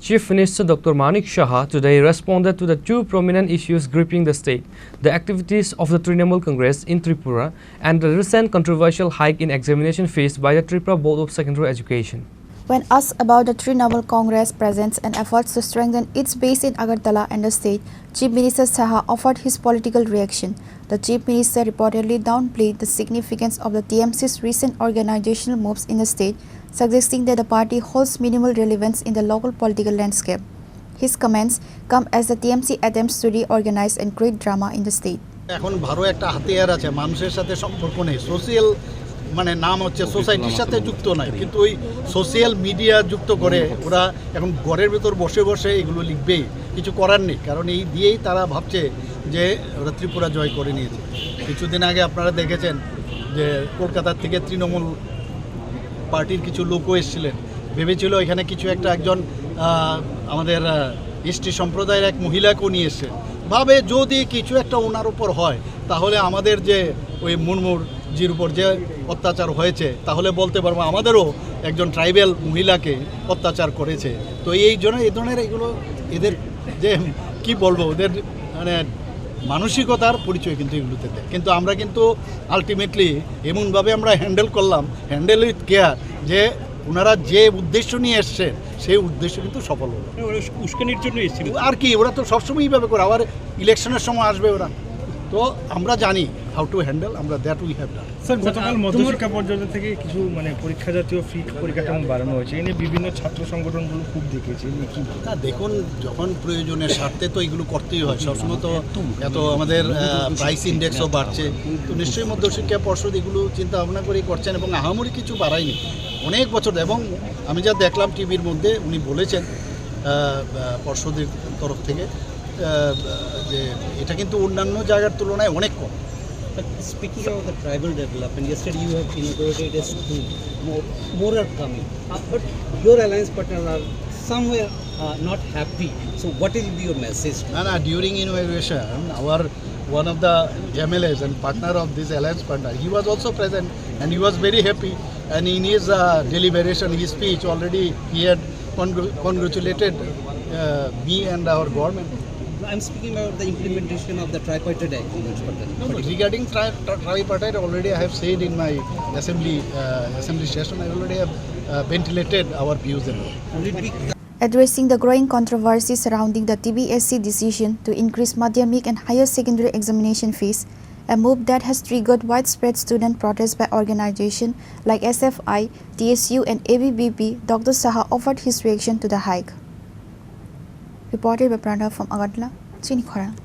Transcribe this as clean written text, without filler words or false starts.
Chief Minister Dr. Manik Saha today responded to the two prominent issues gripping the state, the activities of the Trinamool Congress in Tripura and the recent controversial hike in examination fees by the Tripura Board of Secondary Education. When asked about the Trinamool Congress presence and efforts to strengthen its base in Agartala and the state, Chief Minister Saha offered his political reaction. The Chief Minister reportedly downplayed the significance of the TMC's recent organizational moves in the state, suggesting that the party holds minimal relevance in the local political landscape. His comments come as the TMC attempts to reorganize and create drama in the state. এখন ভালো একটা হাতিয়ার আছে মানুষের সাথে সম্পর্ক নেই social মানে নাম হচ্ছে সোসাইটির সাথে যুক্ত নাই কিন্তু ওই সোশ্যাল মিডিয়া যুক্ত করে ওরা এখন ঘরের ভেতর বসে বসে এগুলো লিখবেই কিছু করার নেই কারণ এই দিয়েই তারা ভাবছে যে ওরা ত্রিপুরা জয় করে নিয়েছে কিছুদিন আগে আপনারা দেখেছেন যে কলকাতা থেকে তৃণমূল পার্টির কিছু লোকও এসেছিলেন ভেবেছিল এখানে কিছু একটা একজন আমাদের এসটি সম্প্রদায়ের এক মহিলাকেও নিয়ে এসছে ভাবে যদি কিছু একটা ওনার উপর হয় তাহলে আমাদের যে ওই মুরমুর জির উপর যে অত্যাচার হয়েছে তাহলে বলতে পারবো আমাদেরও একজন ট্রাইবেল মহিলাকে অত্যাচার করেছে তো এই জন্য এই ধরনের এগুলো এদের যে কি বলবো ওদের মানে মানসিকতার পরিচয় কিন্তু এগুলোতে দেয় কিন্তু আমরা কিন্তু আলটিমেটলি এমনভাবে আমরা হ্যান্ডেল করলাম হ্যান্ডেল উইথ কেয়ার যে ওনারা যে উদ্দেশ্য নিয়ে এসছেন সেই উদ্দেশ্য কিন্তু সফল হলো উস্কানির জন্য এসেছিল আর কি ওরা তো সবসময় এইভাবে করে আবার ইলেকশনের সময় আসবে ওরা তো আমরা জানি হাউ টু হ্যান্ডেল আমরা that we have done sir গতকাল মধ্যশিক্ষা পর্যন্ত থেকে কিছু মানে পরীক্ষা জাতীয় ফি পরিকাঠামো বাড়ানো হয়েছে এনে বিভিন্ন ছাত্র সংগঠনগুলো খুব দেখেছে না দেখুন যখন প্রয়োজনের স্বার্থে তো এগুলো করতেই হয় সবসময় তো এত আমাদের প্রাইস ইন্ডেক্সও বাড়ছে তো নিশ্চয়ই মধ্যশিক্ষা পর্ষদ এগুলো চিন্তা ভাবনা করেই করছেন এবং আহামরি কিছু বাড়ায়নি অনেক বছর এবং আমি যা দেখলাম টিভির মধ্যে উনি বলেছেন পর্ষদের তরফ থেকে যে এটা কিন্তু অন্যান্য জায়গার তুলনায় অনেক কম But speaking of the tribal development, yesterday you have inaugurated a school. More are coming. But your alliance partners are somewhere not happy. So what will be your message? During inauguration, one of the MLAs and partner of this alliance partner, he was also present and he was very happy. And in his deliberation, his speech already, he had congratulated me and our government. I'm speaking about the implementation of the tripartite agreement. Regarding tripartite, already I have said in my assembly session, I already have ventilated our views. Addressing the growing controversy surrounding the TBSE decision to increase Madhyamik and higher secondary examination fees, a move that has triggered widespread student protests by organizations like SFI, TSU and ABBP, Dr. Saha offered his reaction to the hike. Reported by Pranav from Agartala, Chini, Khorang.